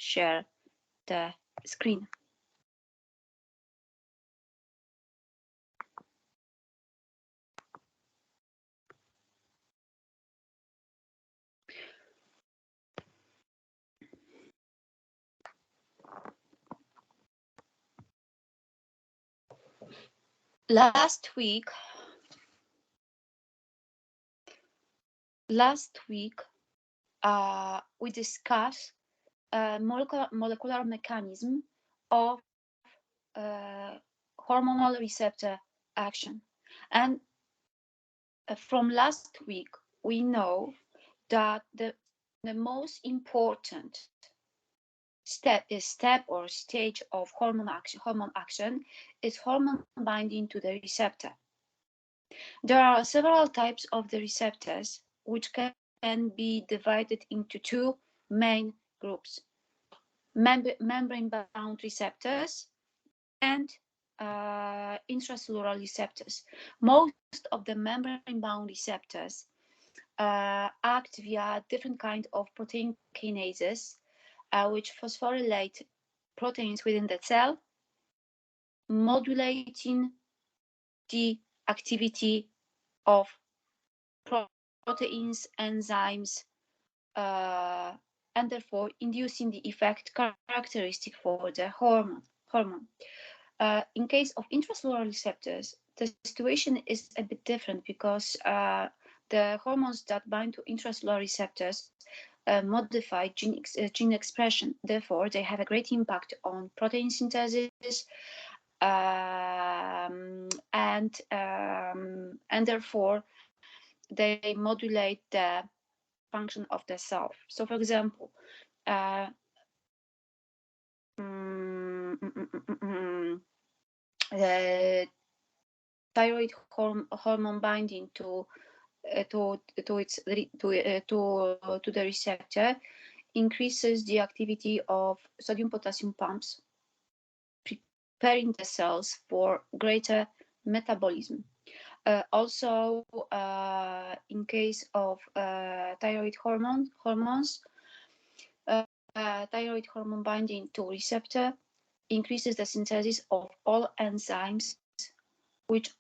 share the screen. Last week, we discussed molecular mechanism of hormonal receptor action, and from last week we know that the most important step or stage of hormone action is hormone binding to the receptor. There are several types of the receptors which can be divided into two main groups: membrane-bound receptors and intracellular receptors. Most of the membrane-bound receptors act via different kind of protein kinases, which phosphorylate proteins within the cell, modulating the activity of proteins, enzymes, and therefore inducing the effect characteristic for the hormone. In case of intracellular receptors, the situation is a bit different because the hormones that bind to intracellular receptors modify gene expression. Therefore, they have a great impact on protein synthesis, and therefore they modulate the function of the cell. So, for example, the thyroid hormone binding to the receptor increases the activity of sodium-potassium pumps, preparing the cells for greater metabolism. Also, in case of thyroid hormones, thyroid hormone binding to receptor increases the synthesis of all enzymes which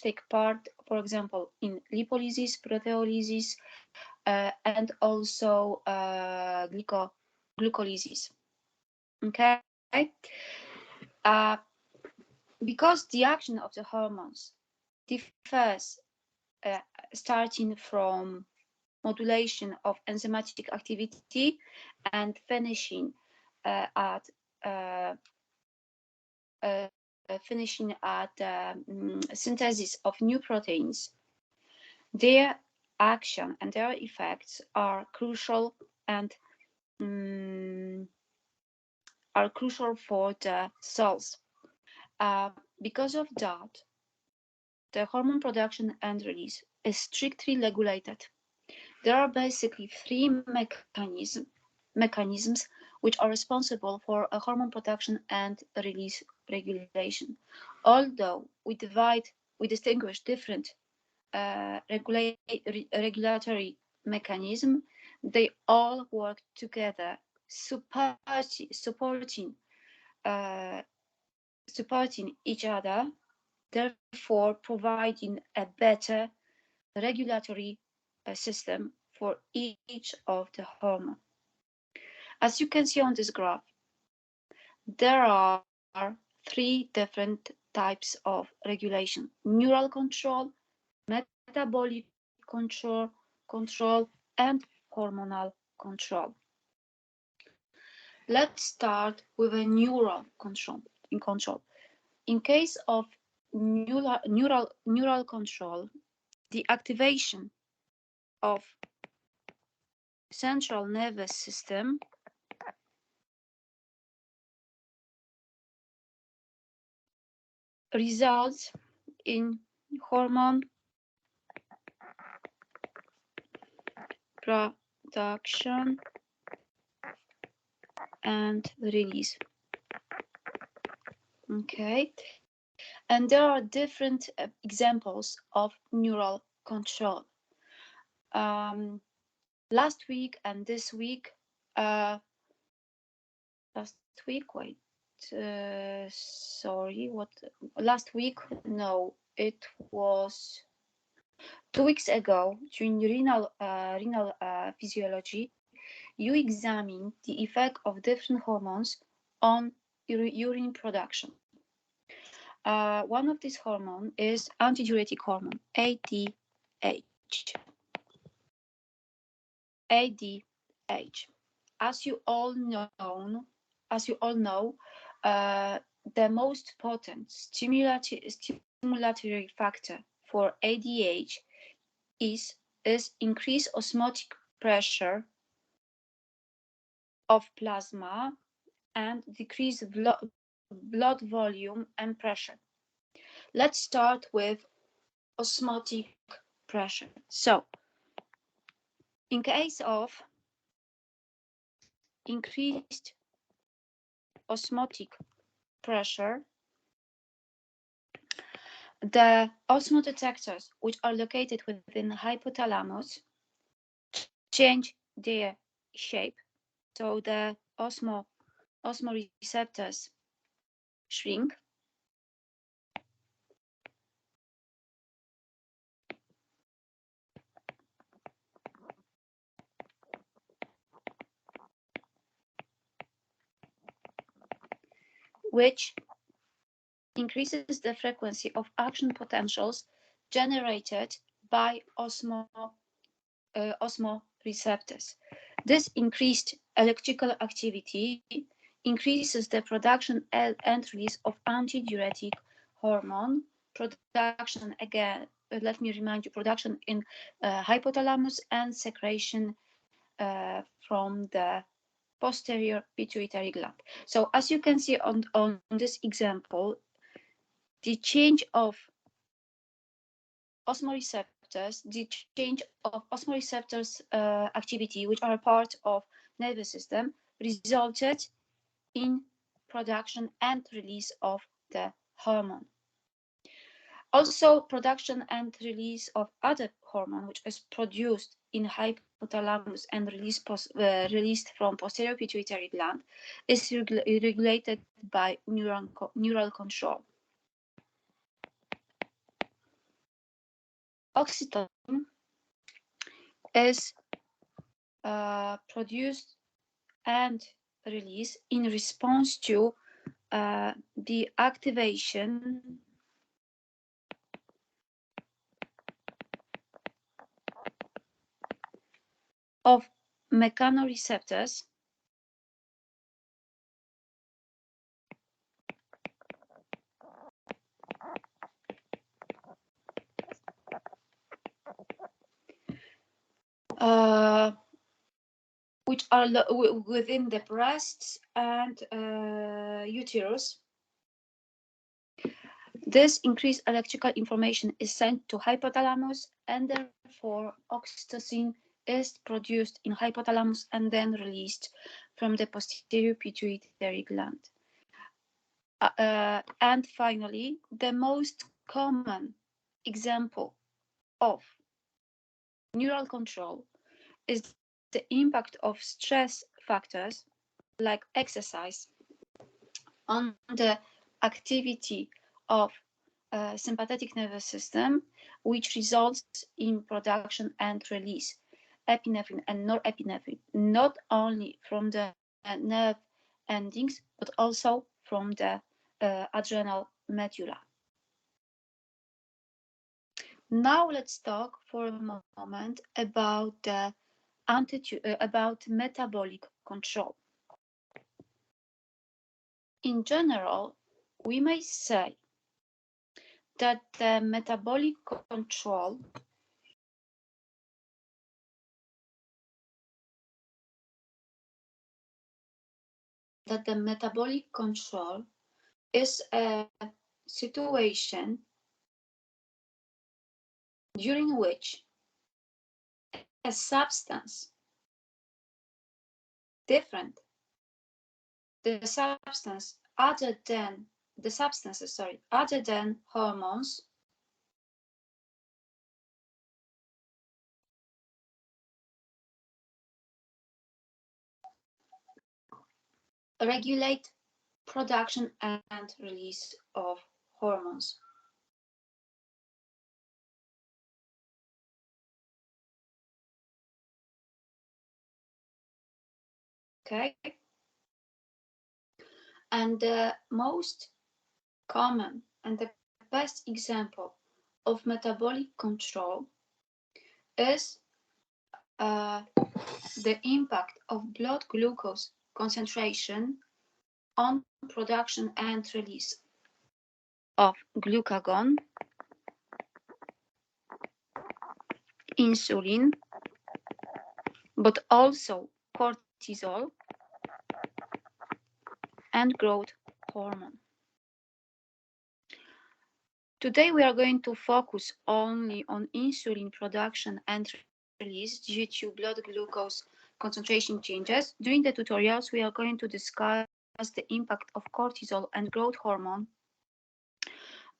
take part, for example, in lipolysis, proteolysis, and also glucolysis. Okay, because the action of the hormones differs, starting from modulation of enzymatic activity and finishing at synthesis of new proteins. Their action and their effects are crucial for the cells. Because of that, the hormone production and release is strictly regulated. There are basically three mechanisms which are responsible for a hormone production and release regulation. Although we distinguish different regulatory mechanisms, they all work together, supporting each other, therefore providing a better regulatory system for each of the hormone. As you can see on this graph, there are three different types of regulation: neural control, metabolic control, and hormonal control. Let's start with a neural control. In case of neural control, the activation of central nervous system results in hormone production and release. Okay, and there are different examples of neural control. Last week and this week, last week. Wait, sorry, what? Last week? No, it was 2 weeks ago. During renal physiology, you examined the effect of different hormones on urine production. One of these hormones is antidiuretic hormone, ADH. ADH. As you all know, as you all know, the most potent stimulatory factor for ADH is increased osmotic pressure of plasma and decreased blood volume and pressure. Let's start with osmotic pressure. So, in case of increased osmotic pressure, the osmodetectors, which are located within the hypothalamus, change their shape. So the osmoreceptors shrink. Which increases the frequency of action potentials generated by osmoreceptors. This increased electrical activity increases the production and release of antidiuretic hormone production. Again, let me remind you, production in hypothalamus and secretion from the posterior pituitary gland. So as you can see on this example, the change of osmoreceptors, activity, which are part of nervous system, resulted in production and release of the hormone. Also, production and release of other hormone, which is produced in hypothalamus and released from posterior pituitary gland, is regulated by neural control. Oxytocin is produced and released in response to the activation of mechanoreceptors which are within the breasts and uterus. This increased electrical information is sent to hypothalamus, and therefore oxytocin is produced in hypothalamus and then released from the posterior pituitary gland. And finally, the most common example of neural control is the impact of stress factors like exercise on the activity of sympathetic nervous system, which results in production and release epinephrine and norepinephrine, not only from the nerve endings, but also from the adrenal medulla. Now let's talk for a moment about the about metabolic control. In general, we may say that the metabolic control is a situation during which a substance different the substance other than the substances other than hormones regulate production and release of hormones. Okay. And the most common and the best example of metabolic control is the impact of blood glucose concentration on production and release of glucagon, insulin, but also cortisol and growth hormone. Today we are going to focus only on insulin production and release due to blood glucose concentration changes. During the tutorials, we are going to discuss the impact of cortisol and growth hormone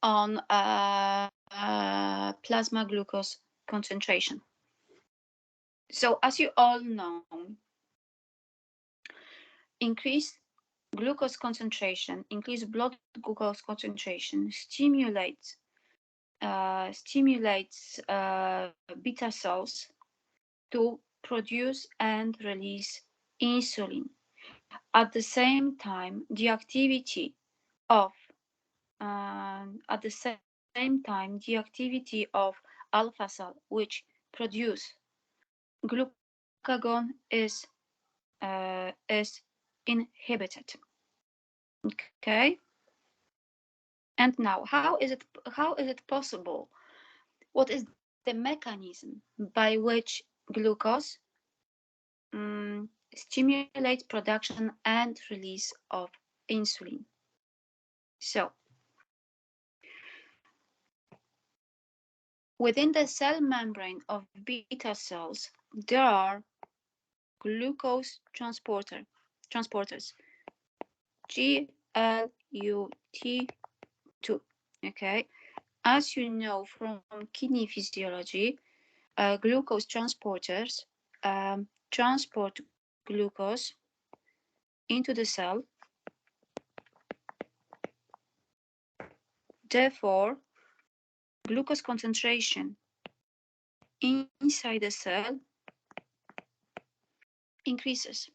on plasma glucose concentration. So, as you all know, increased glucose concentration, increased blood glucose concentration stimulates beta cells to produce and release insulin. At the same time, the activity of alpha cell, which produce glucagon, is inhibited. Okay. And now, how is it possible? What is the mechanism by which glucose stimulates production and release of insulin? So, within the cell membrane of beta cells, there are glucose transporters, GLUT2. Okay, as you know from kidney physiology, glucose transporters transport glucose into the cell. Therefore, glucose concentration inside the cell increases.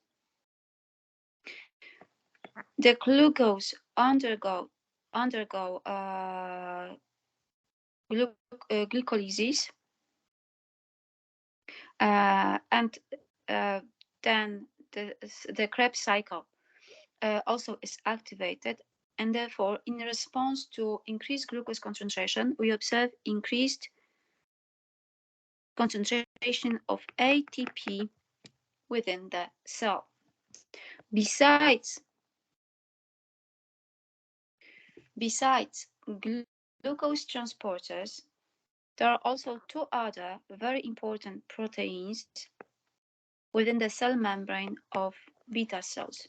The glucose undergo glycolysis, and then the Krebs cycle also is activated, and therefore, in response to increased glucose concentration, we observe increased concentration of ATP within the cell. Besides glucose transporters, there are also two other very important proteins within the cell membrane of beta cells.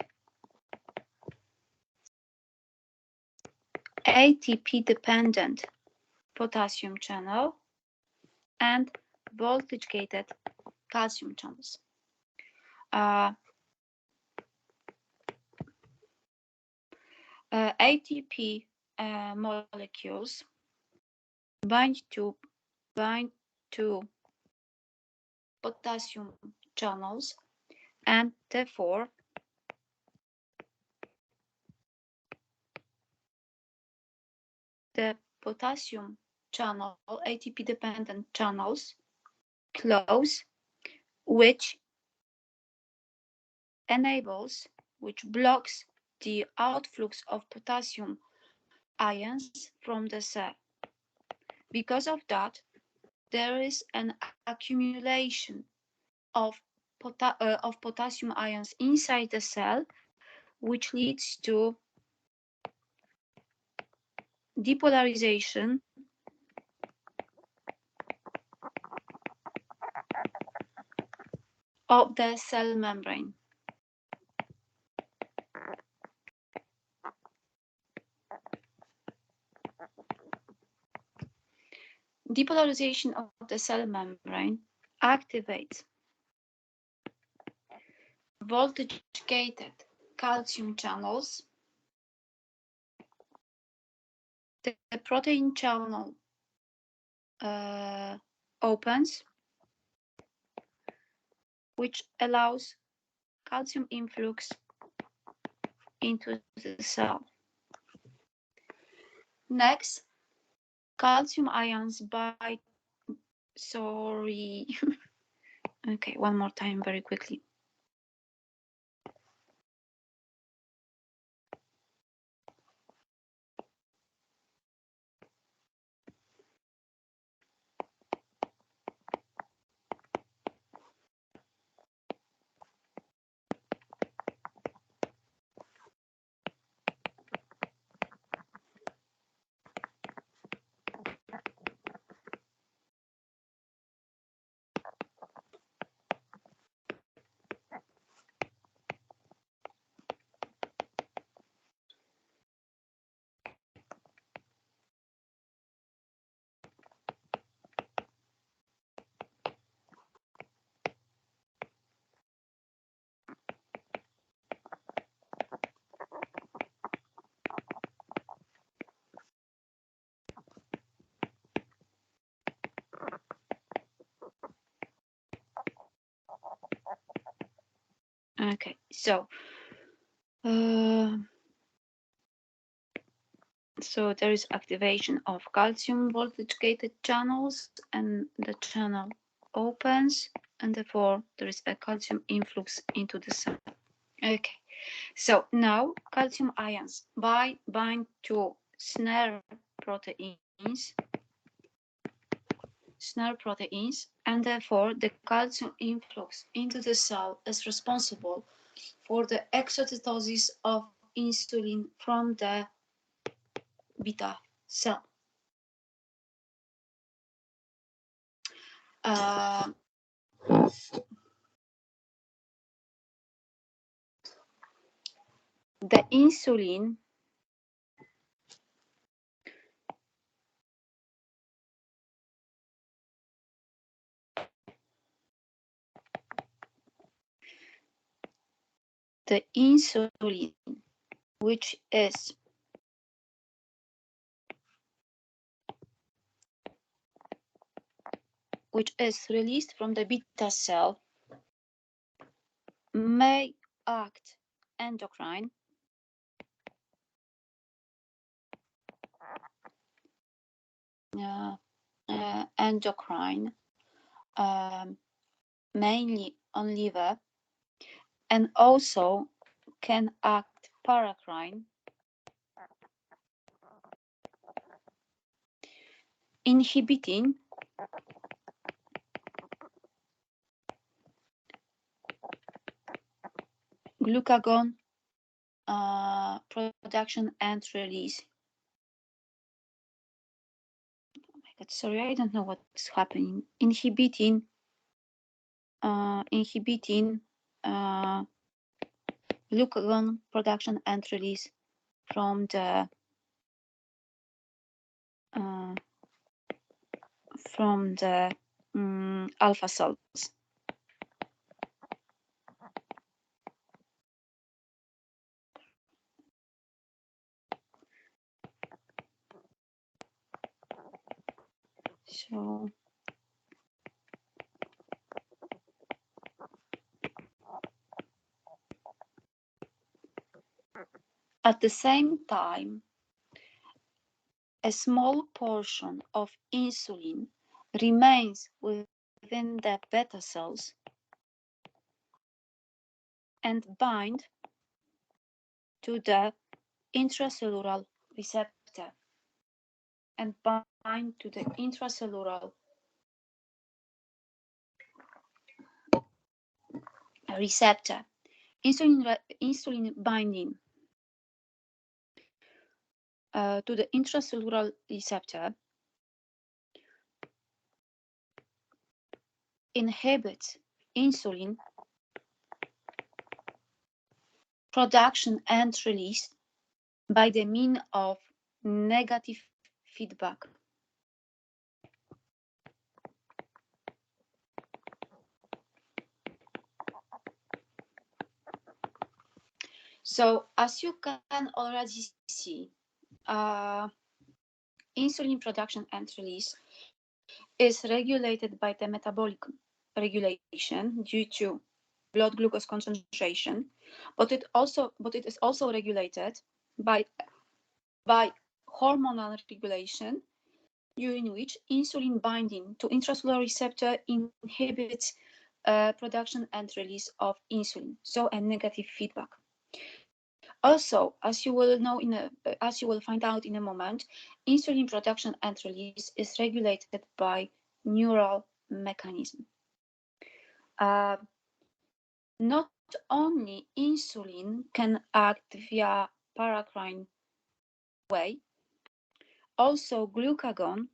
ATP-dependent potassium channel and voltage-gated calcium channels. ATP molecules bind to potassium channels, and therefore the potassium channel, ATP-dependent channels, close, which blocks the outflux of potassium ions from the cell. Because of that, there is an accumulation of potassium ions inside the cell, which leads to depolarization of the cell membrane. Depolarization of the cell membrane activates voltage-gated calcium channels, the protein channel opens, which allows calcium influx into the cell. Next, calcium ions bind. Sorry. Okay, one more time very quickly. Okay, so there is activation of calcium voltage gated channels, and the channel opens, and therefore there is a calcium influx into the cell. Okay, so now calcium ions bind to snare proteins, and therefore the calcium influx into the cell is responsible for the exocytosis of insulin from the beta cell. The insulin which is released from the beta cell, may act endocrine, mainly on liver, and also can act paracrine, inhibiting glucagon production and release. Oh my God, sorry, I don't know what's happening. Inhibiting glucagon production and release from the alpha cells. So at the same time, a small portion of insulin remains within the beta cells and bind to the intracellular receptor insulin binding to the intracellular receptor inhibits insulin production and release by the means of negative feedback. So as you can already see, insulin production and release is regulated by the metabolic regulation due to blood glucose concentration, but it is also regulated by hormonal regulation, during which insulin binding to intracellular receptor inhibits production and release of insulin, so a negative feedback. Also, as you will find out in a moment, insulin production and release is regulated by neural mechanism. Not only insulin can act via paracrine way, also glucagon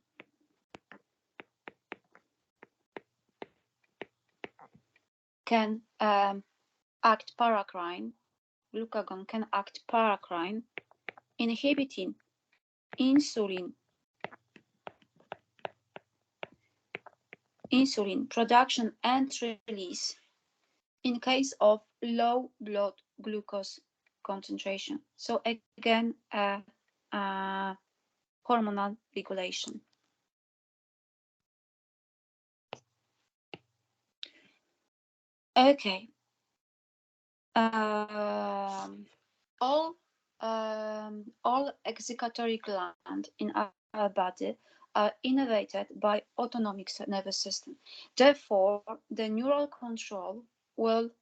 can act paracrine. Glucagon can act paracrine, inhibiting insulin production and release in case of low blood glucose concentration. So again, hormonal regulation. Okay. All excretory glands in our body are innervated by autonomic nervous system. Therefore, the neural control will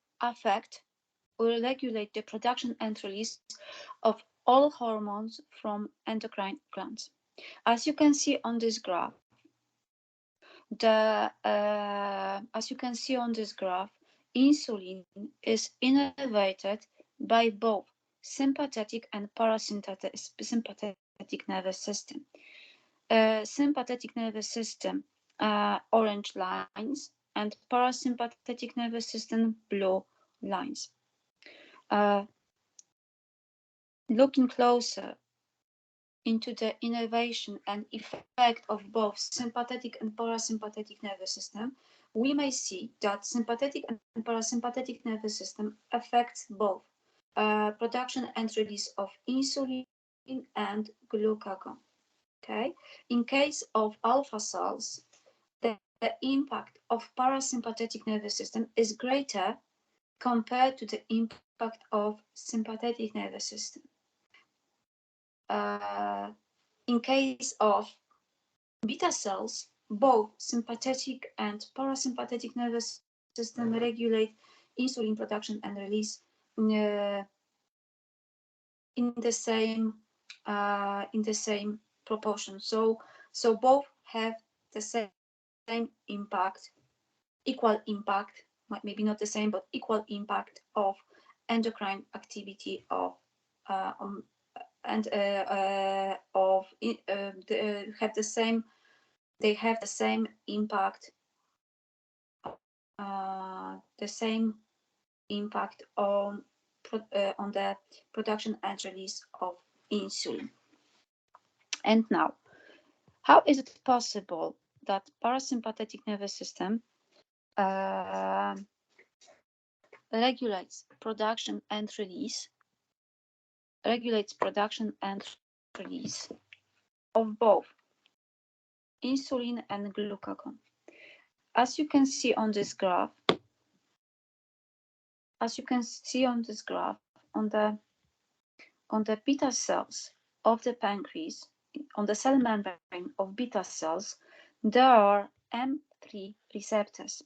regulate the production and release of all hormones from endocrine glands. As you can see on this graph, insulin is innervated by both sympathetic and parasympathetic nervous system. Sympathetic nervous system, orange lines, and parasympathetic nervous system, blue lines. Looking closer into the innervation and effect of both sympathetic and parasympathetic nervous system, we may see that sympathetic and parasympathetic nervous system affects both production and release of insulin and glucagon. Okay, in case of alpha cells, the impact of parasympathetic nervous system is greater compared to the impact of sympathetic nervous system. In case of beta cells, both sympathetic and parasympathetic nervous system regulate insulin production and release in the same proportion. So both have the same impact, equal impact, maybe not the same, but equal impact of endocrine activity of they have the same impact, on the production and release of insulin. And now, how is it possible that parasympathetic nervous system regulates production and release of both insulin and glucagon? As you can see on this graph, on the beta cells of the pancreas, on the cell membrane of beta cells, there are M3 receptors.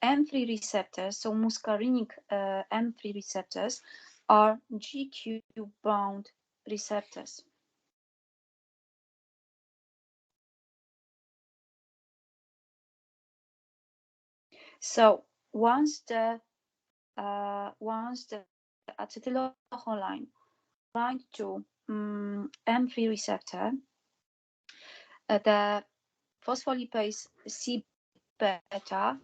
M3 receptors, so muscarinic M3 receptors, are GQ-bound receptors. So once the acetylcholine binds to M3 receptor, the phospholipase C beta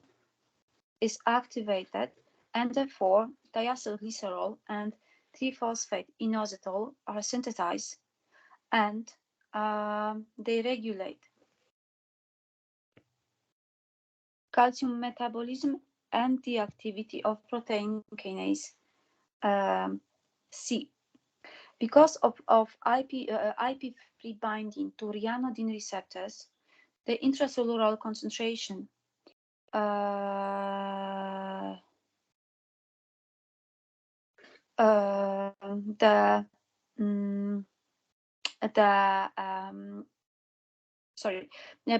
is activated, and therefore diacylglycerol and 3-phosphate inositol are synthesized, and they regulate calcium metabolism and the activity of protein kinase C. Because of IP3 binding to ryanodine receptors, the intracellular concentration the sorry,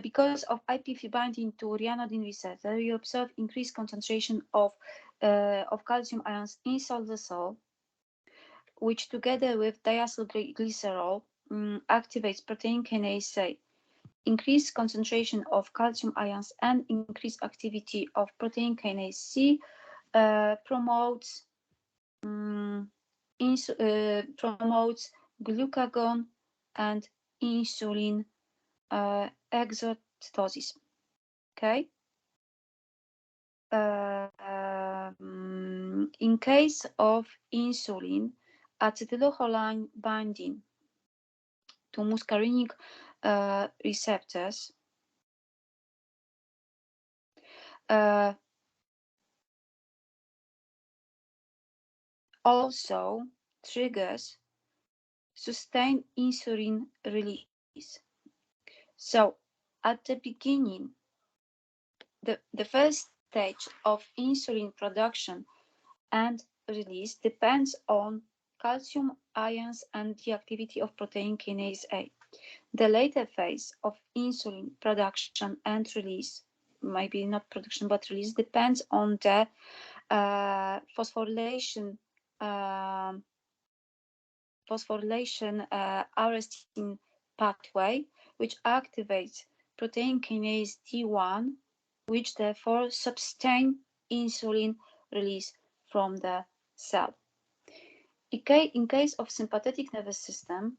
because of IP3 binding to ryanodine receptor, we observe increased concentration of calcium ions inside the cell, which together with diacylglycerol activates protein kinase A. Increased concentration of calcium ions and increased activity of protein kinase C promotes glucagon and insulin exocytosis. Okay. In case of insulin, acetylcholine binding to muscarinic receptors also triggers sustained insulin release. So at the beginning, the first stage of insulin production and release depends on calcium ions and the activity of protein kinase A. The later phase of insulin production and release, maybe not production but release, depends on the phosphorylation arrestin pathway, which activates protein kinase D1, which therefore sustains insulin release from the cell. In case of sympathetic nervous system,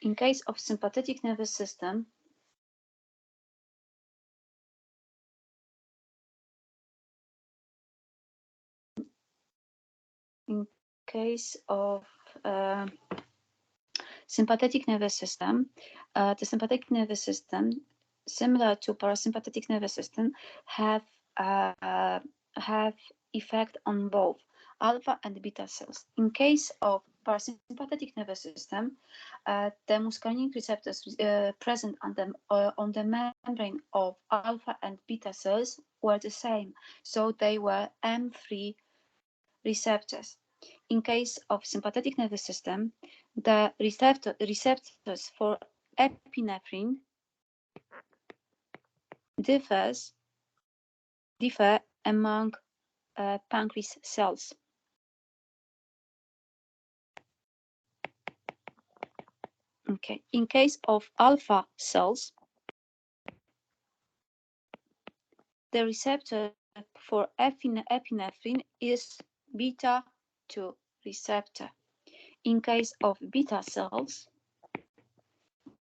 in case of sympathetic nervous system, the sympathetic nervous system, similar to parasympathetic nervous system, have effect on both alpha and beta cells. In case of parasympathetic nervous system, the muscarinic receptors present on the membrane of alpha and beta cells were the same, so they were M3 receptors. In case of sympathetic nervous system, the receptors for epinephrine differ among pancreas cells. Okay. In case of alpha cells, the receptor for epinephrine is beta 2 receptor. In case of beta cells,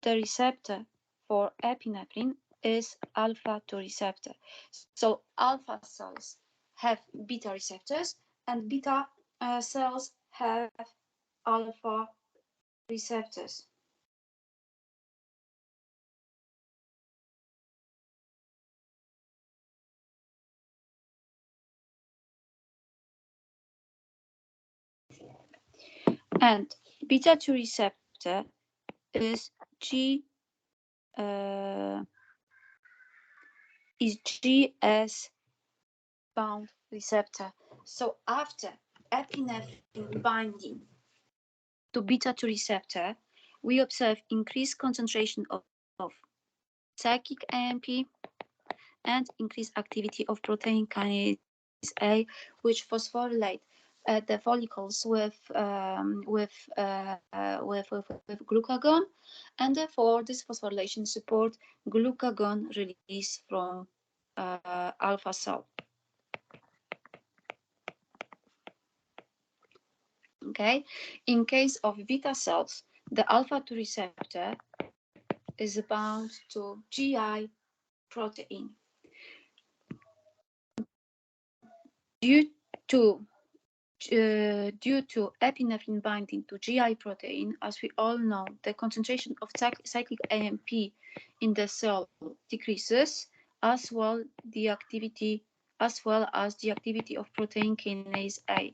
the receptor for epinephrine is alpha 2 receptor. So alpha cells have beta receptors and beta cells have alpha receptors. And beta 2 receptor is GS bound receptor. So after epinephrine binding to beta 2 receptor, we observe increased concentration of cyclic AMP and increased activity of protein kinase A, which phosphorylate the follicles with glucagon, and therefore this phosphorylation support glucagon release from alpha cell. Okay, in case of beta cells, the alpha 2 receptor is bound to GI protein. Due to due to epinephrine binding to GI protein. As we all know, the concentration of cyclic AMP in the cell decreases, as well as the activity of protein kinase A.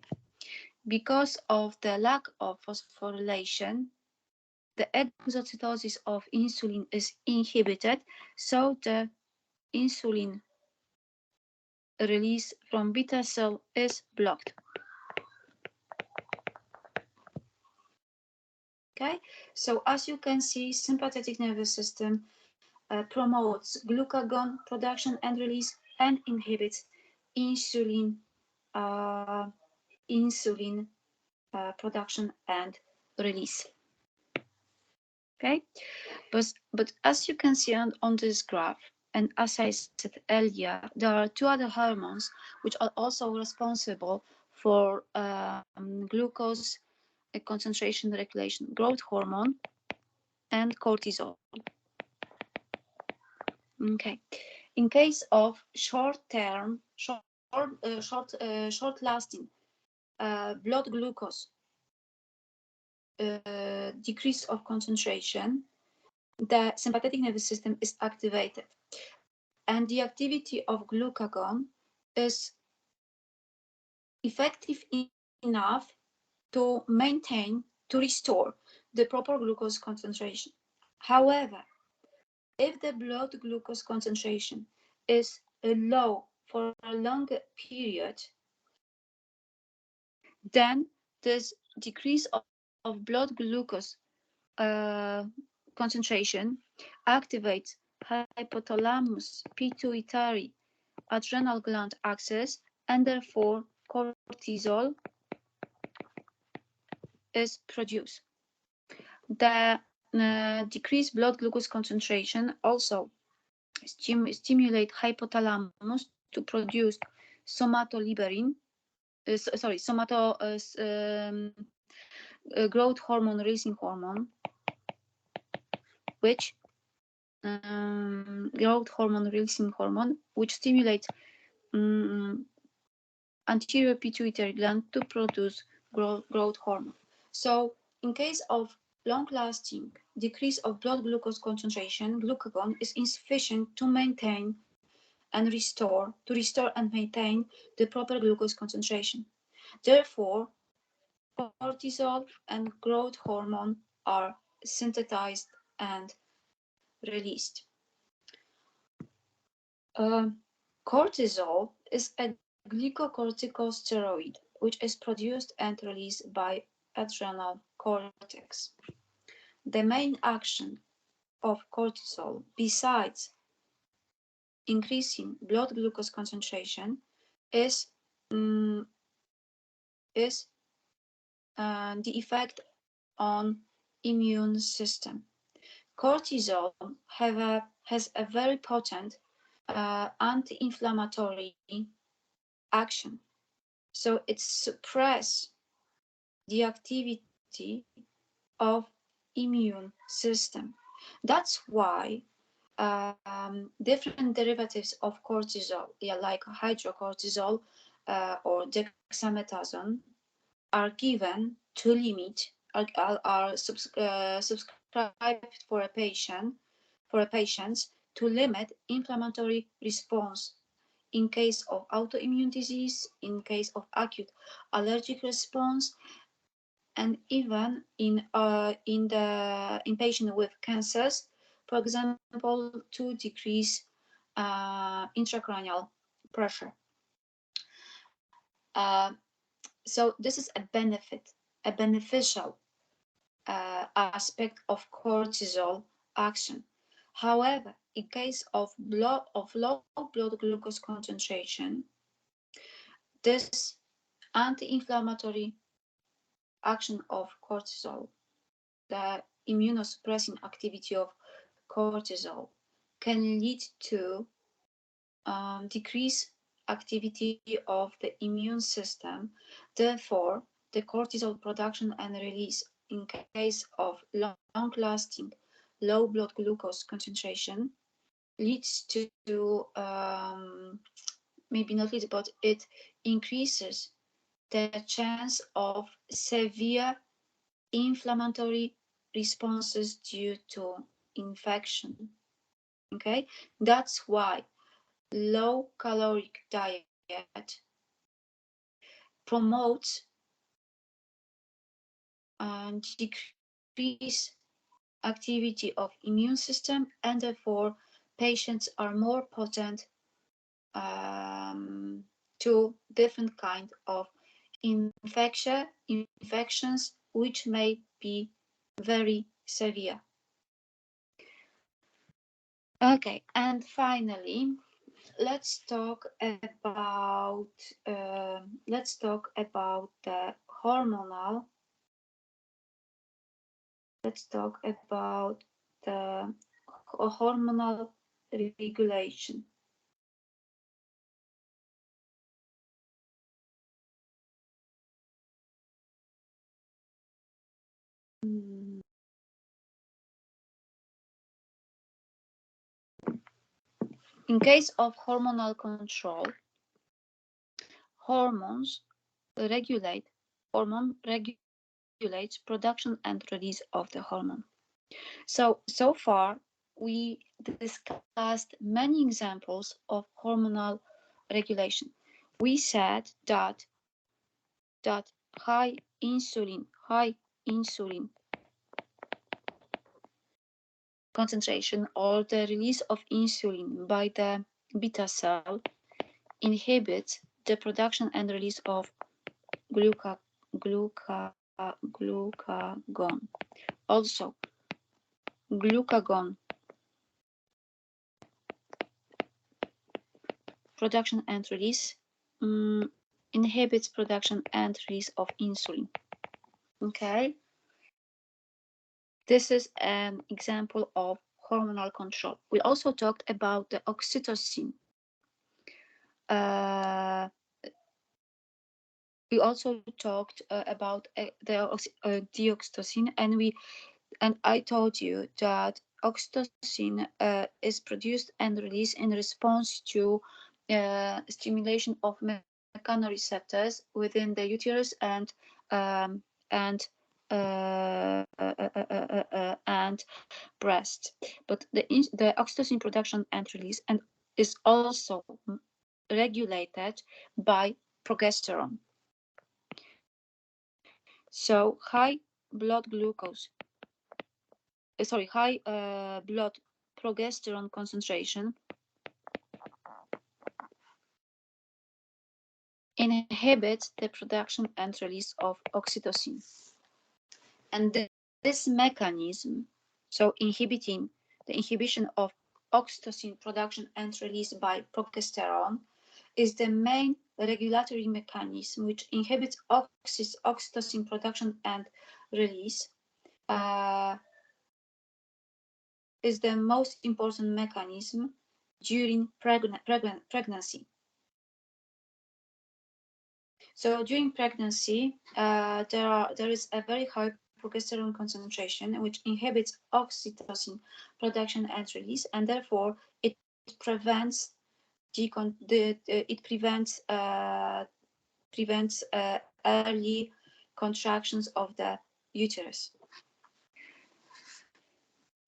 Because of the lack of phosphorylation, the exocytosis of insulin is inhibited, so the insulin release from beta cell is blocked. Okay, so as you can see, sympathetic nervous system promotes glucagon production and release and inhibits insulin uh, production and release. Okay, but as you can see on this graph, and as I said earlier, there are two other hormones which are also responsible for glucose concentration regulation: growth hormone and cortisol. Okay, in case of short-lasting blood glucose decrease of concentration, the sympathetic nervous system is activated, and the activity of glucagon is effective enough to restore the proper glucose concentration. However, if the blood glucose concentration is low for a longer period, then this decrease of blood glucose concentration activates hypothalamus pituitary adrenal gland axis, and therefore cortisol is produced. The decreased blood glucose concentration also stimulate hypothalamus to produce somatoleberine, growth hormone releasing hormone, which stimulates anterior pituitary gland to produce growth hormone. So in case of long-lasting decrease of blood glucose concentration, glucagon is insufficient to maintain and restore and maintain the proper glucose concentration. Therefore, cortisol and growth hormone are synthesized and released. Cortisol is a glucocorticosteroid which is produced and released by adrenal cortex. The main action of cortisol, besides increasing blood glucose concentration, is the effect on immune system. Cortisol has a very potent anti-inflammatory action. So it suppresses the activity of immune system. That's why different derivatives of cortisol, like hydrocortisol or dexamethasone, are given to limit, are subscribed for a patients to limit inflammatory response in case of autoimmune disease, in case of acute allergic response, and even in patients with cancers, for example, to decrease intracranial pressure. So this is a beneficial aspect of cortisol action. However, in case of low blood glucose concentration, this anti-inflammatory action of cortisol, the immunosuppressing activity of cortisol, can lead to decrease activity of the immune system. Therefore, the cortisol production and release in case of long-lasting low blood glucose concentration leads to maybe not leads, but it increases the chance of severe inflammatory responses due to infection. Okay, that's why low caloric diet promotes and decrease activity of immune system, and therefore patients are more potent to different kind of infections which may be very severe. Okay, and finally, let's talk about the hormonal. Let's talk about the hormonal regulation. In case of hormonal control, hormones regulate hormone regulates production and release of the hormone. So far we discussed many examples of hormonal regulation. We said that high insulin concentration or the release of insulin by the beta cell inhibits the production and release of glucagon. Also, glucagon production and release inhibits production and release of insulin. Okay, this is an example of hormonal control. We also talked about the oxytocin. We also talked about the deoxytocin, and I told you that oxytocin is produced and released in response to stimulation of mechanoreceptors within the uterus and breast. But the oxytocin production and release and is also regulated by progesterone. So high blood progesterone concentration inhibits the production and release of oxytocin. And this mechanism, so the inhibition of oxytocin production and release by progesterone, is the main regulatory mechanism which inhibits oxytocin production and release. Is the most important mechanism during pregnancy. So during pregnancy, there is a very high progesterone concentration which inhibits oxytocin production and release, and therefore it prevents early contractions of the uterus.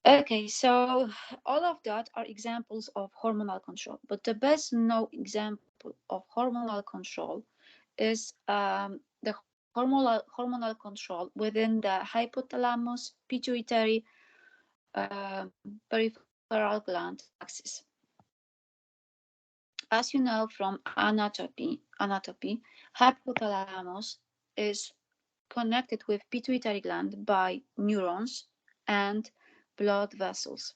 Okay, so all of that are examples of hormonal control, but the best known example of hormonal control is the hormonal control within the hypothalamus pituitary peripheral gland axis. As you know from anatomy, hypothalamus is connected with pituitary gland by neurons and blood vessels.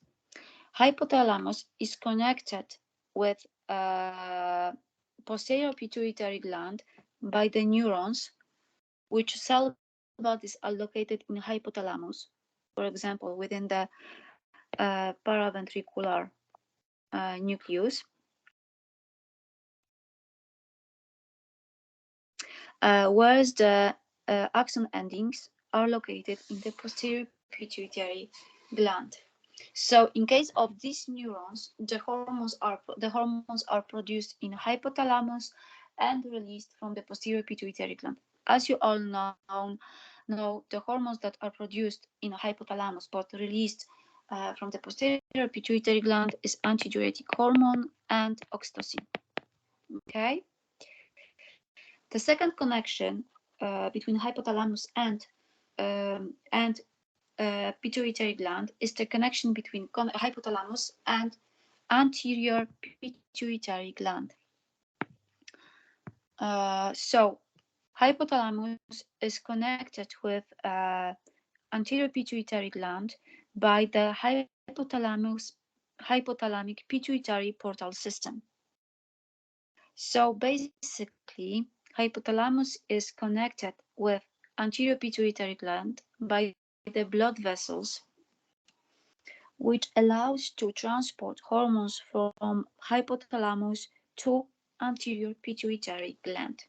Hypothalamus is connected with posterior pituitary gland by the neurons, which cell bodies are located in hypothalamus, for example, within the paraventricular nucleus. Whereas the axon endings are located in the posterior pituitary gland. So in case of these neurons, the hormones are produced in hypothalamus and released from the posterior pituitary gland. As you all know, the hormones that are produced in hypothalamus but released from the posterior pituitary gland is antidiuretic hormone and oxytocin. Okay. The second connection between hypothalamus and pituitary gland is the connection between hypothalamus and anterior pituitary gland. So hypothalamus is connected with anterior pituitary gland by the hypothalamic pituitary portal system. So basically, hypothalamus is connected with anterior pituitary gland by the blood vessels, which allows to transport hormones from hypothalamus to anterior pituitary gland.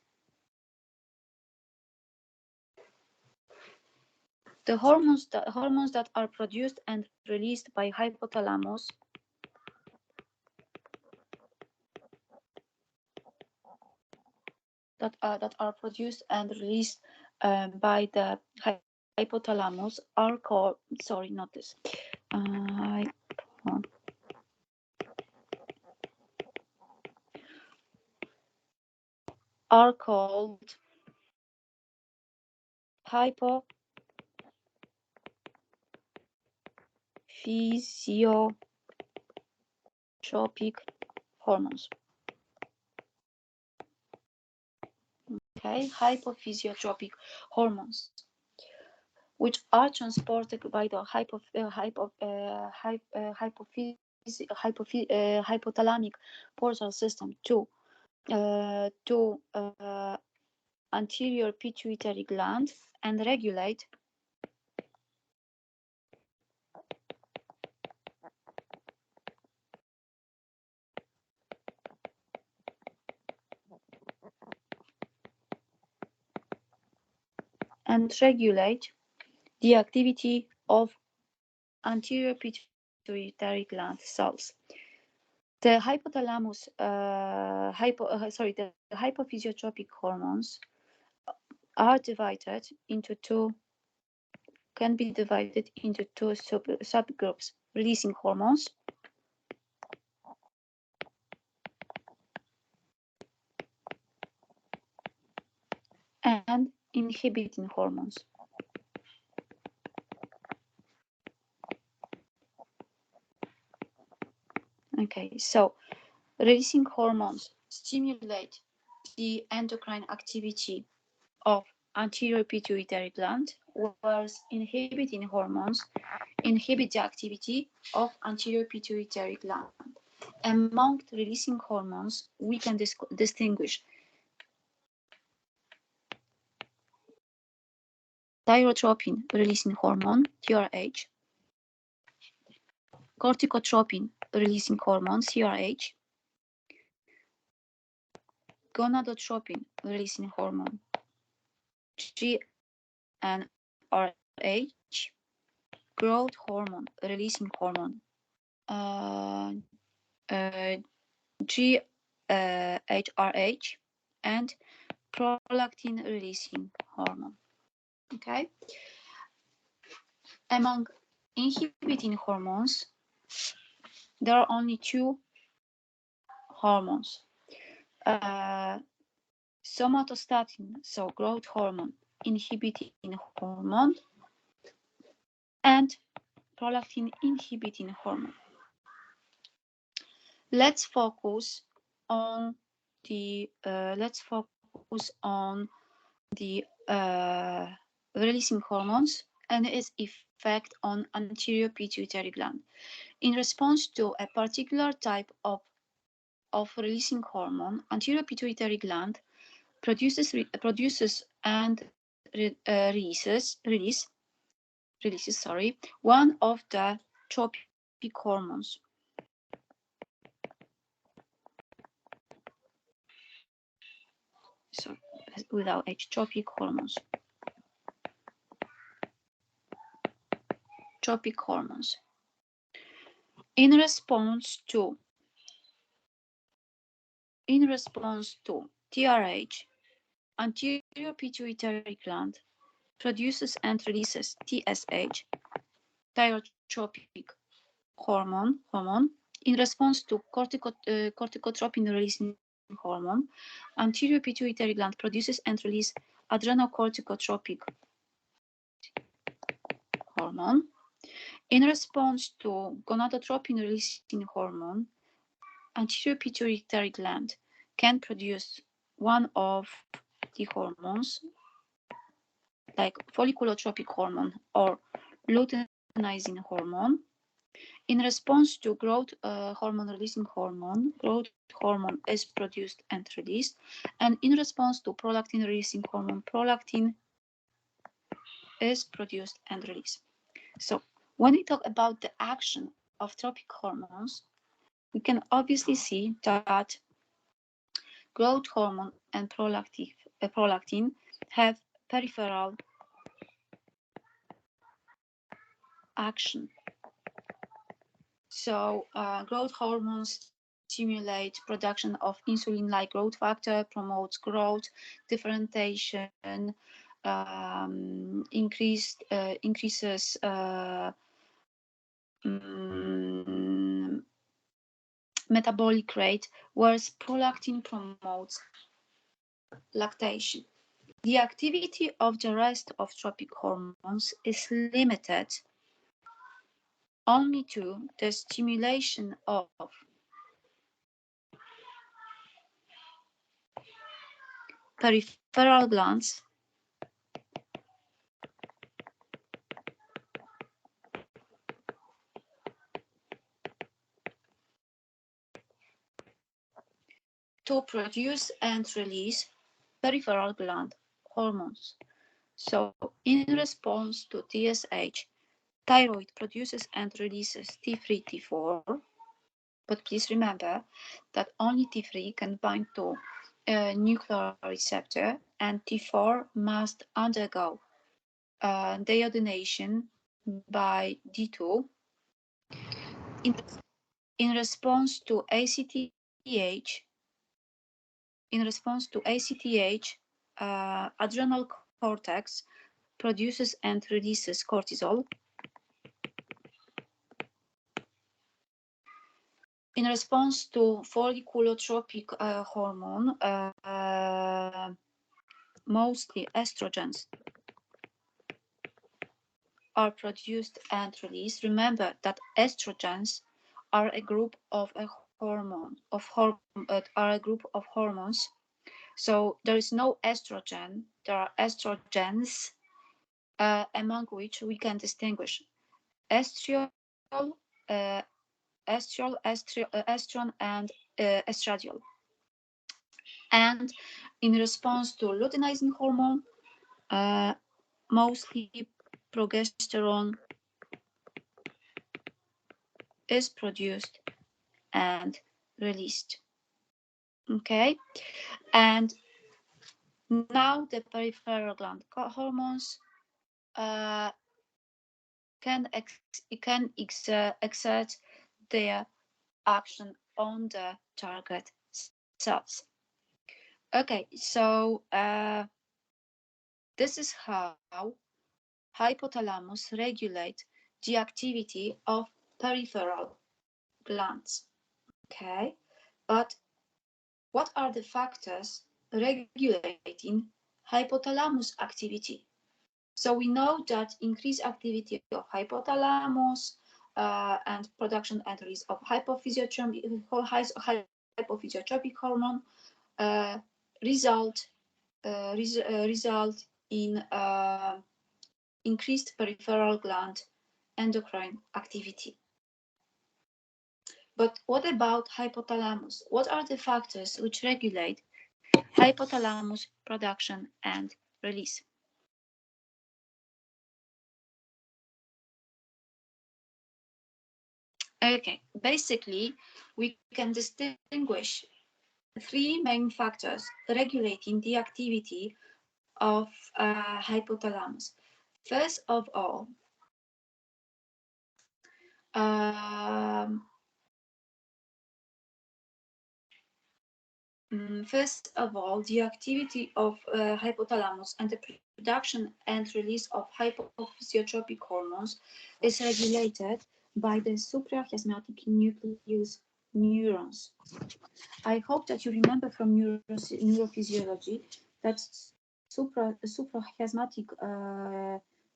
The hormones that are produced and released by hypothalamus that are produced and released by the hypothalamus are called, sorry, not this, are called hypophysiotropic hormones. Okay, hypophysiotropic hormones, which are transported by the hypothalamic portal system to anterior pituitary gland and regulate the activity of anterior pituitary gland cells. The hypothalamus, the hypophysiotropic hormones are divided into can be divided into two subgroups: releasing hormones and inhibiting hormones. Okay, so releasing hormones stimulate the endocrine activity of anterior pituitary gland, whereas inhibiting hormones inhibit the activity of anterior pituitary gland. Among the releasing hormones, we can distinguish thyrotropin releasing hormone, TRH, corticotropin releasing hormone, CRH, gonadotropin releasing hormone, GnRH, growth hormone releasing hormone, GHRH, and prolactin releasing hormone. Okay. Among inhibiting hormones, there are only two hormones. Somatostatin, so growth hormone, inhibiting hormone, and prolactin inhibiting hormone. Let's focus on the releasing hormones and its effect on anterior pituitary gland. In response to a particular type of releasing hormone, anterior pituitary gland produces and releases one of the tropic hormones. So without H, tropic hormones. Tropic hormones. In response to TRH, anterior pituitary gland, produces and releases TSH, thyrotropic hormone, in response to corticotropin releasing hormone. Anterior pituitary gland produces and releases adrenocorticotropic hormone. In response to gonadotropin releasing hormone, anterior pituitary gland can produce one of the hormones, like folliculotropic hormone or luteinizing hormone. In response to growth hormone releasing hormone, growth hormone is produced and released. And in response to prolactin releasing hormone, prolactin is produced and released. So when we talk about the action of tropic hormones, we can obviously see that growth hormone and prolactin have peripheral action. So growth hormones stimulate production of insulin-like growth factor, promotes growth, differentiation, increases metabolic rate, whereas prolactin promotes lactation. The activity of the rest of tropic hormones is limited only to the stimulation of peripheral glands, to produce and release peripheral gland hormones. So, in response to TSH, thyroid produces and releases T3, T4, but please remember that only T3 can bind to a nuclear receptor, and T4 must undergo deiodination by D2 in response to ACTH. Adrenal cortex produces and releases cortisol. In response to folliculotropic hormone, mostly estrogens are produced and released. Remember that estrogens are a group of hormones. So there is no estrogen. There are estrogens, among which we can distinguish estriol, estron, and estradiol. And in response to luteinizing hormone, mostly progesterone is produced and released. Okay, and now the peripheral gland hormones can exert their action on the target cells. Okay, so this is how hypothalamus regulate the activity of peripheral glands. Okay, but what are the factors regulating hypothalamus activity? So we know that increased activity of hypothalamus and production and release of hypophysiotropic hormone result in increased peripheral gland endocrine activity. But what about hypothalamus? What are the factors which regulate hypothalamus production and release? Okay, basically, we can distinguish three main factors regulating the activity of hypothalamus. First of all, First of all, the activity of hypothalamus and the production and release of hypophysiotropic hormones is regulated by the suprachiasmatic nucleus neurons. I hope that you remember from neurophysiology that suprachiasmatic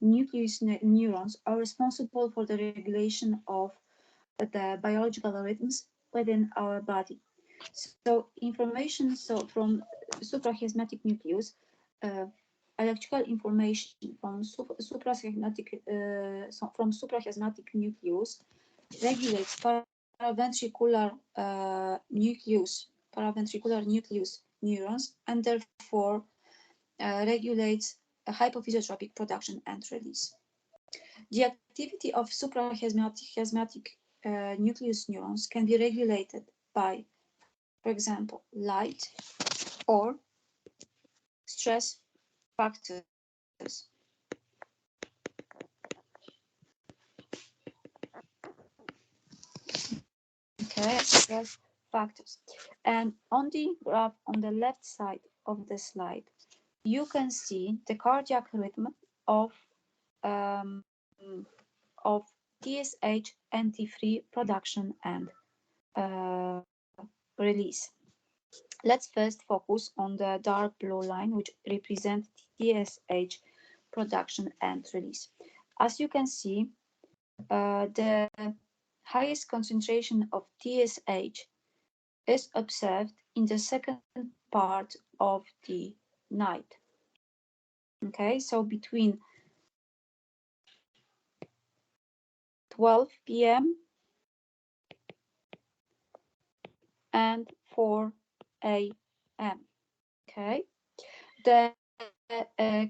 nucleus neurons are responsible for the regulation of the biological rhythms within our body. So information from suprachiasmatic nucleus, uh, electrical information from suprachiasmatic nucleus regulates paraventricular nucleus neurons, and therefore regulates hypophysiotropic production and release. The activity of suprachiasmatic nucleus neurons can be regulated by, for example, light or stress factors. Okay, stress factors. And on the graph on the left side of the slide, you can see the cardiac rhythm um, of TSH and T3 production and release. Let's first focus on the dark blue line, which represents TSH production and release. As you can see, the highest concentration of TSH is observed in the second part of the night. Okay, so between 12 p.m. and 4 a.m. Okay, the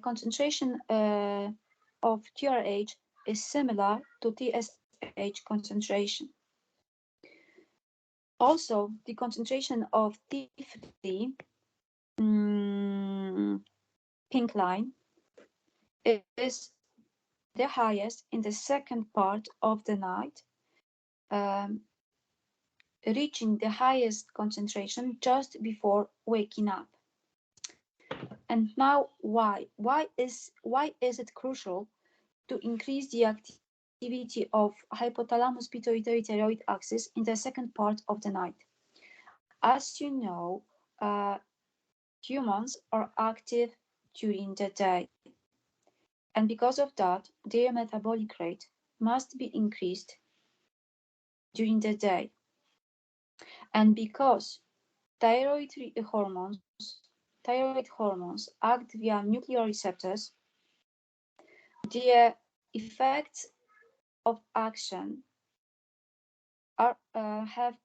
concentration of TRH is similar to TSH concentration. Also, the concentration of T3, pink line, is the highest in the second part of the night, reaching the highest concentration just before waking up. And now, why? Why is it crucial to increase the activity of hypothalamus pituitary thyroid axis in the second part of the night? As you know, humans are active during the day, and because of that, their metabolic rate must be increased during the day. And because thyroid hormones act via nuclear receptors, their effects of action are have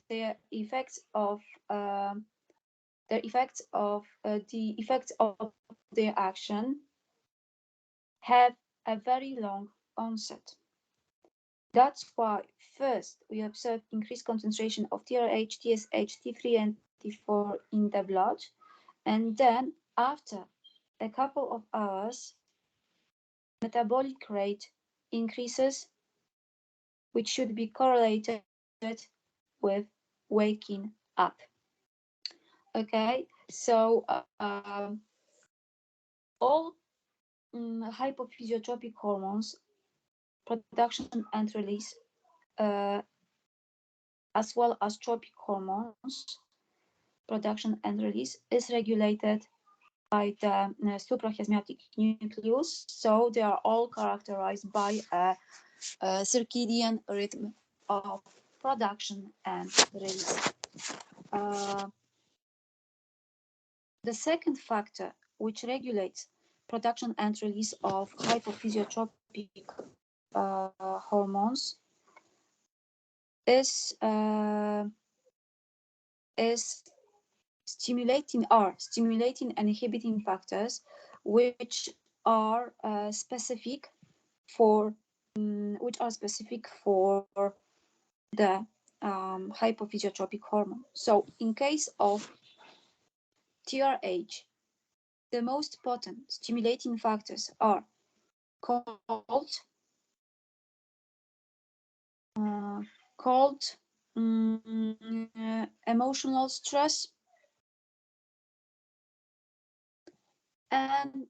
their effects of the effects of their action have a very long onset. That's why first we observe increased concentration of TRH, TSH, T3, and T4 in the blood, and then after a couple of hours, metabolic rate increases, which should be correlated with waking up. Okay, so all hypophysiotropic hormones production and release, as well as tropic hormones production and release, is regulated by the suprachiasmatic nucleus. So they are all characterized by a circadian rhythm of production and release. The second factor which regulates production and release of hypophysiotropic hormones is stimulating and inhibiting factors which are specific for the hypophysiotropic hormone. So in case of TRH, the most potent stimulating factors are cold, emotional stress, and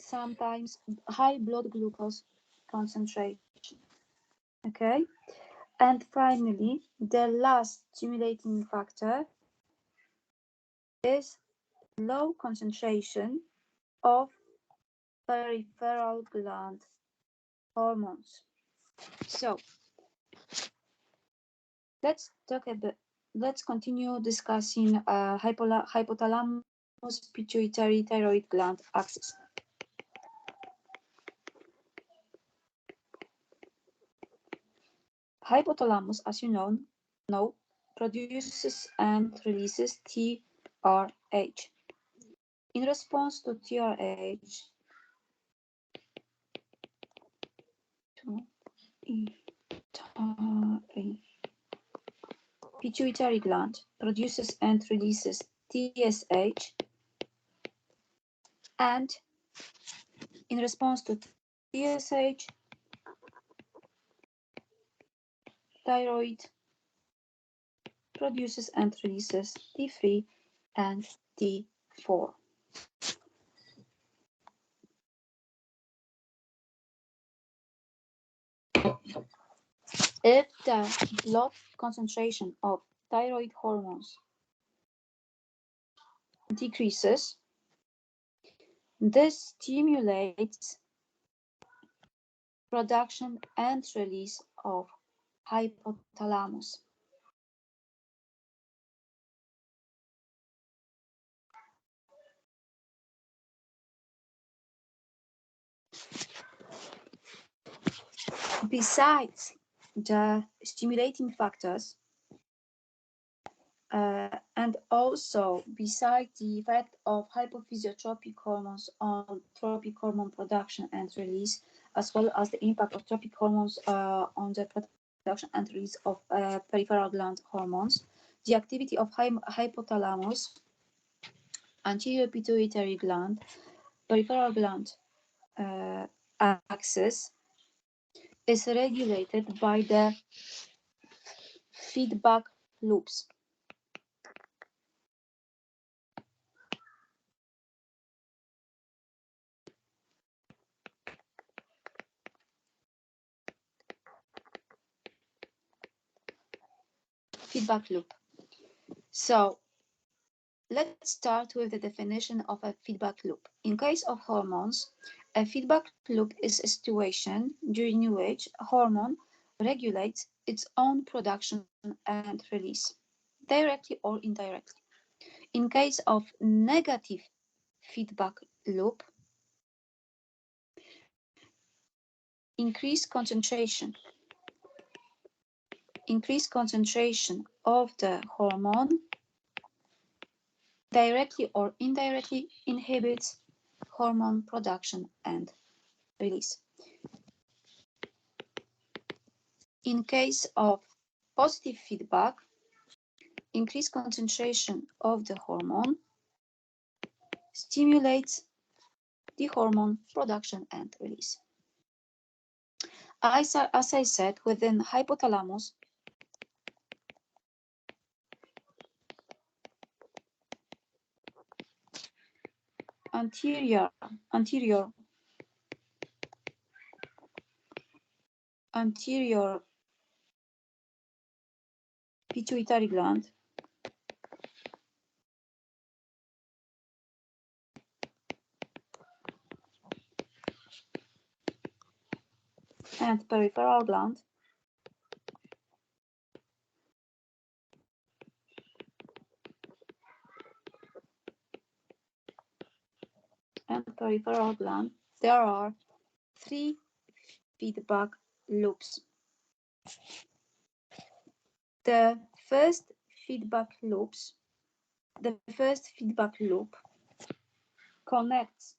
sometimes high blood glucose concentration. Okay, and finally, the last stimulating factor is low concentration of peripheral gland hormones. So let's talk a bit. Let's continue discussing hypothalamus pituitary thyroid gland axis. Hypothalamus, as you know produces and releases TRH. In response to TRH, pituitary gland produces and releases TSH, and in response to TSH, thyroid produces and releases T3 and T4. If the blood concentration of thyroid hormones decreases, this stimulates production and release of hypothalamus. Besides the stimulating factors, and also besides the effect of hypophysiotropic hormones on tropic hormone production and release, as well as the impact of tropic hormones on the production and release of peripheral gland hormones, the activity of hypothalamus, anterior pituitary gland, peripheral gland axis is regulated by the feedback loops. Feedback loop. So let's start with the definition of a feedback loop. In case of hormones, a feedback loop is a situation during which a hormone regulates its own production and release, directly or indirectly. In case of negative feedback loop, increased concentration of the hormone directly or indirectly inhibits hormone production and release. In case of positive feedback, increased concentration of the hormone stimulates the hormone production and release. As I said, within hypothalamus, anterior pituitary gland and peripheral gland there are three feedback loops. The first feedback loop connects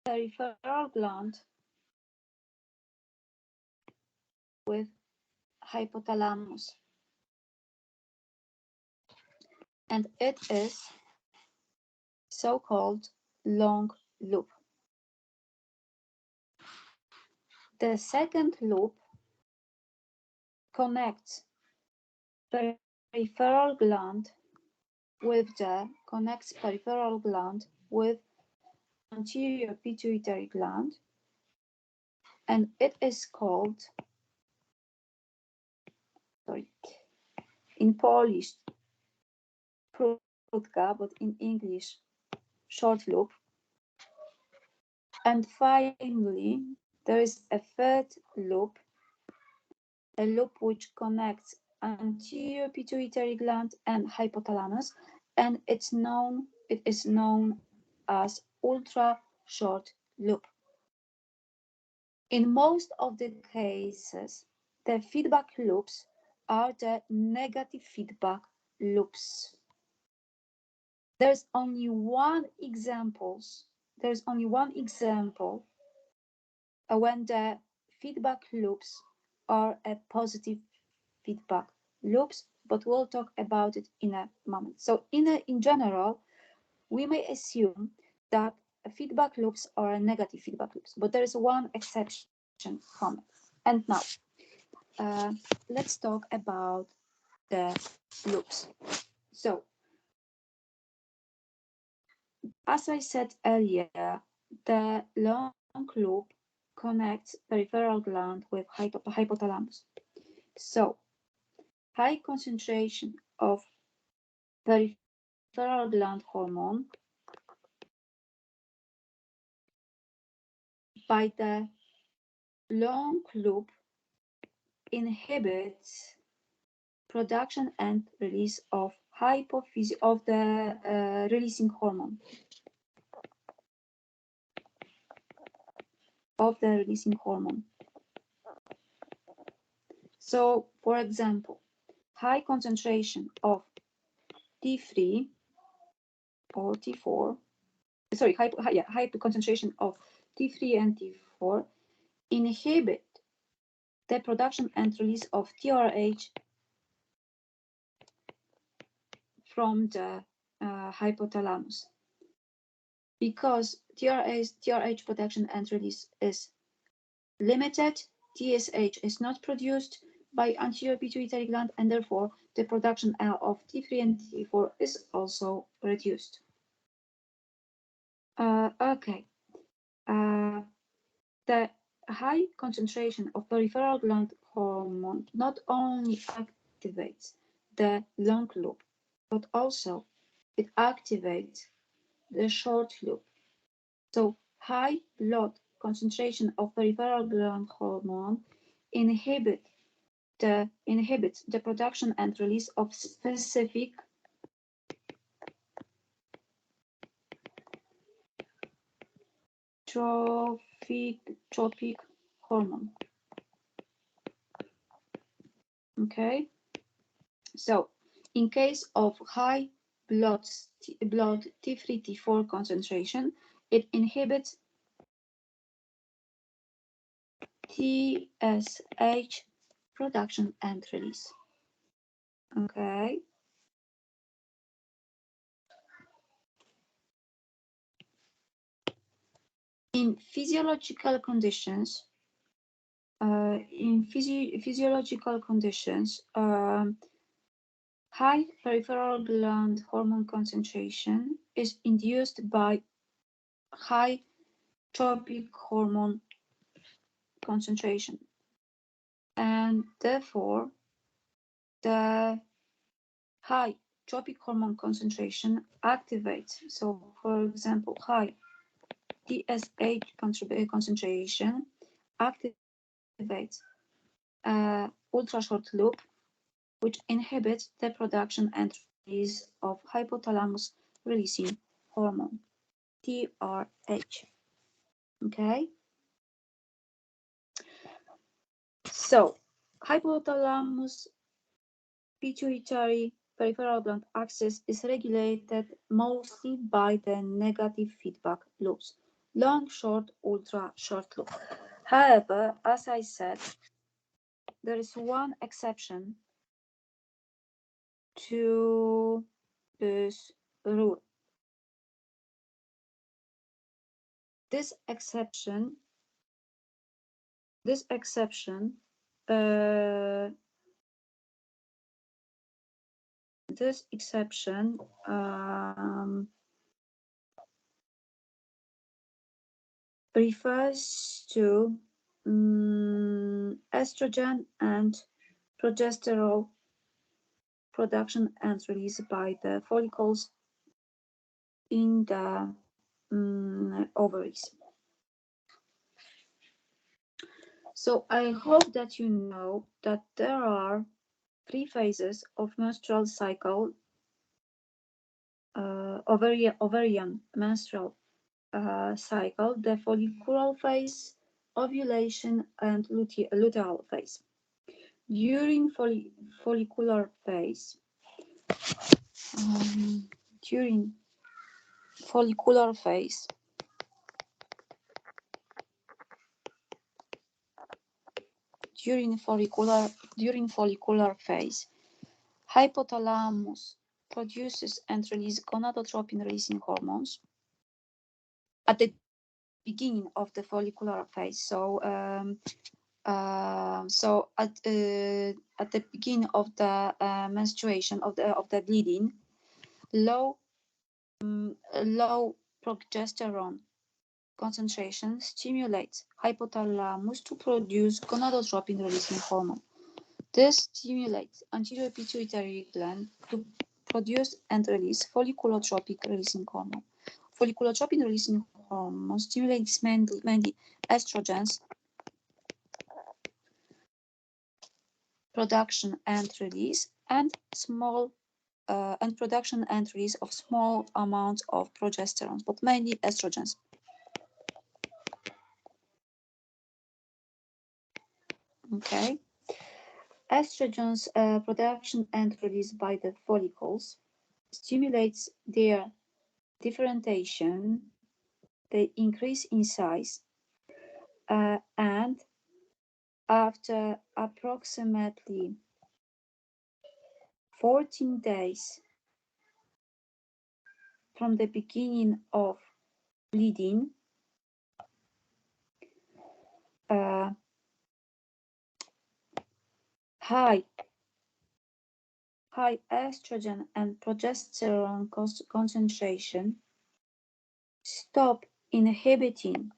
peripheral gland with hypothalamus, and it is so-called long loop. The second loop connects peripheral gland with the connects peripheral gland with anterior pituitary gland, and it is called, sorry, in Polish krótka, but in English short loop. And finally, there is a third loop, a loop which connects anterior pituitary gland and hypothalamus, and it is known as ultra short loop. In most of the cases, the feedback loops are the negative feedback loops. There's only one example when the feedback loops are a positive feedback loops, but we'll talk about it in a moment. So in general, we may assume that feedback loops are negative feedback loops, but there is one exception from it. And now, let's talk about the loops. So, as I said earlier, the long loop connects peripheral gland with hypothalamus. So, high concentration of peripheral gland hormone by the long loop inhibits production and release of releasing hormone So, for example, high concentration of T3 or T4, sorry, high concentration of T3 and T4 inhibit the production and release of TRH from the hypothalamus. Because TRH production and release is limited, TSH is not produced by anterior pituitary gland, and therefore the production of T3 and T4 is also reduced. Okay. The high concentration of peripheral gland hormone not only activates the long loop, but also it activates the short loop. So high blood concentration of peripheral gland hormone inhibits the production and release of specific trophic hormone. Okay, so in case of high blood T3 T4 concentration, it inhibits TSH production and release. Okay. In physiological conditions, high peripheral gland hormone concentration is induced by high tropic hormone concentration, and therefore the high tropic hormone concentration activates. So, for example, high TSH concentration activates ultra short loop, which inhibits the production and release of hypothalamus releasing hormone, TRH. Okay? So, hypothalamus pituitary peripheral gland axis is regulated mostly by the negative feedback loops, long, short, ultra short loop. However, as I said, there is one exception to this rule. This exception this exception refers to estrogen and progesterone production and release by the follicles in the ovaries. So I hope that you know that there are 3 phases of menstrual cycle, ovarian menstrual cycle, the follicular phase, ovulation, and luteal phase. During follicular phase, during follicular phase, during follicular phase, hypothalamus produces and releases gonadotropin releasing hormones at the beginning of the follicular phase. So at the beginning of the menstruation of the bleeding, low progesterone concentration stimulates hypothalamus to produce gonadotropin releasing hormone. This stimulates anterior pituitary gland to produce and release folliculotropin releasing hormone. Folliculotropin releasing hormone stimulates mainly estrogens production and release, and production and release of small amounts of progesterone, but mainly estrogens. Okay. Estrogens production and release by the follicles stimulates their differentiation. They increase in size, and after approximately 14 days from the beginning of bleeding, high estrogen and progesterone concentration stop inhibiting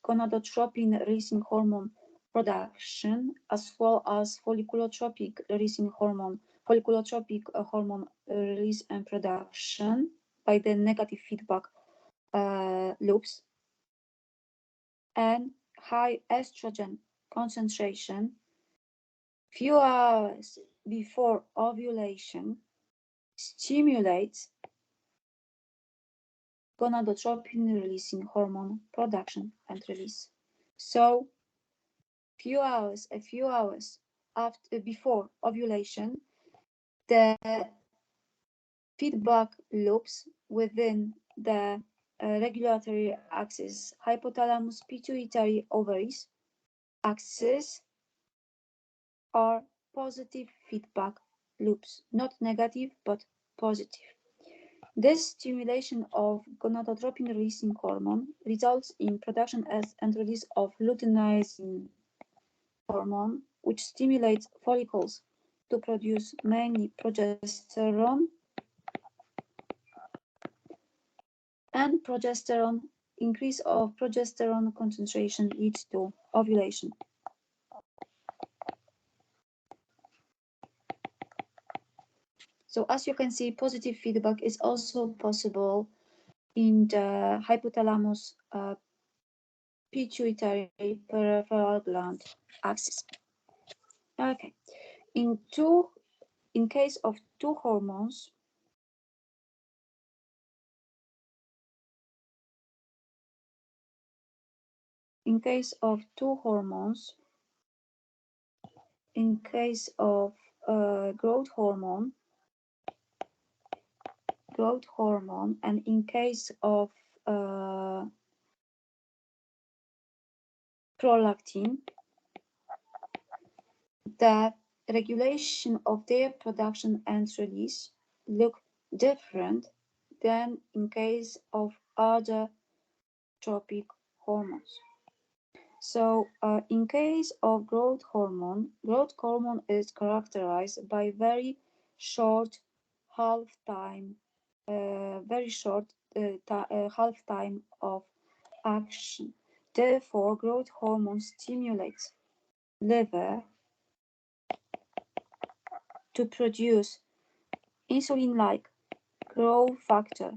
gonadotropin releasing hormone production, as well as folliculotropic hormone release and production by the negative feedback loops, and high estrogen concentration few hours before ovulation stimulates gonadotropin releasing hormone production and release. So a few hours before ovulation, the feedback loops within the regulatory axis, hypothalamus, pituitary, ovaries axis, are positive feedback loops, not negative but positive. This stimulation of gonadotropin releasing hormone results in production and release of luteinizing hormone, which stimulates follicles to produce mainly progesterone, and increase of progesterone concentration leads to ovulation. So as you can see, positive feedback is also possible in the hypothalamus pituitary peripheral gland axis. Okay, in case of two hormones, in case of growth hormone, and in case of prolactin, the regulation of their production and release look different than in case of other tropic hormones. So, in case of growth hormone is characterized by very short half time, very short half time of action. Therefore, growth hormone stimulates liver to produce insulin-like growth factor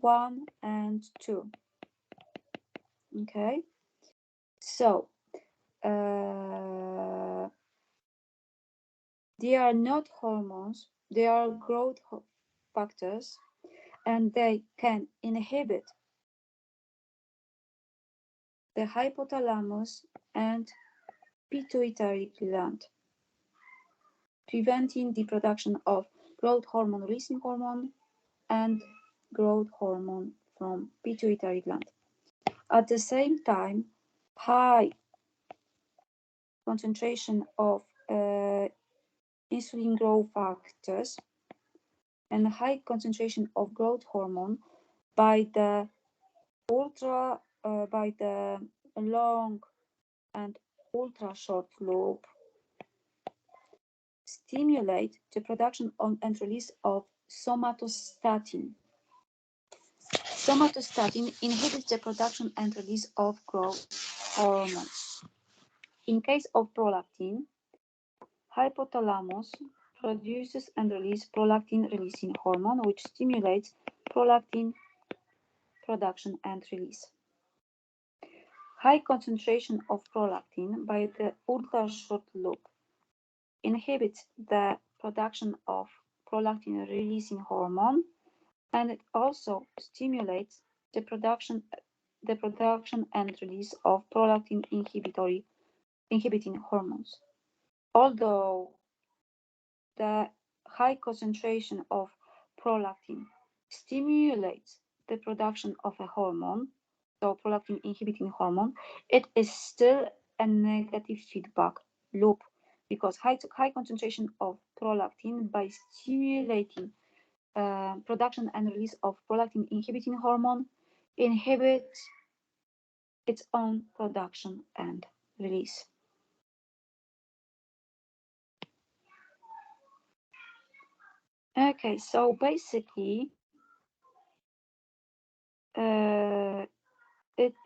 1 and 2. Okay, so they are not hormones, they are growth factors, and they can inhibit the hypothalamus and pituitary gland, preventing the production of growth hormone releasing hormone and growth hormone from pituitary gland. At the same time, high concentration of insulin growth factors and high concentration of growth hormone by the by the long and ultra short loop stimulate the production and release of somatostatin. Somatostatin inhibits the production and release of growth hormones. In case of prolactin, hypothalamus produces and releases prolactin releasing hormone, which stimulates prolactin production and release. High concentration of prolactin by the ultra-short loop inhibits the production of prolactin releasing hormone, and it also stimulates the production and release of prolactin inhibiting hormones. Although the high concentration of prolactin stimulates the production of a hormone, so prolactin inhibiting hormone, it is still a negative feedback loop because high concentration of prolactin by stimulating production and release of prolactin inhibiting hormone inhibits its own production and release. Okay, so basically, it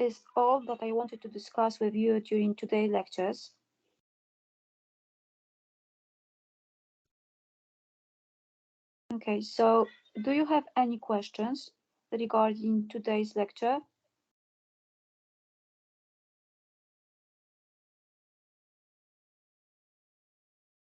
is all that I wanted to discuss with you during today's lectures. Okay, so do you have any questions regarding today's lecture?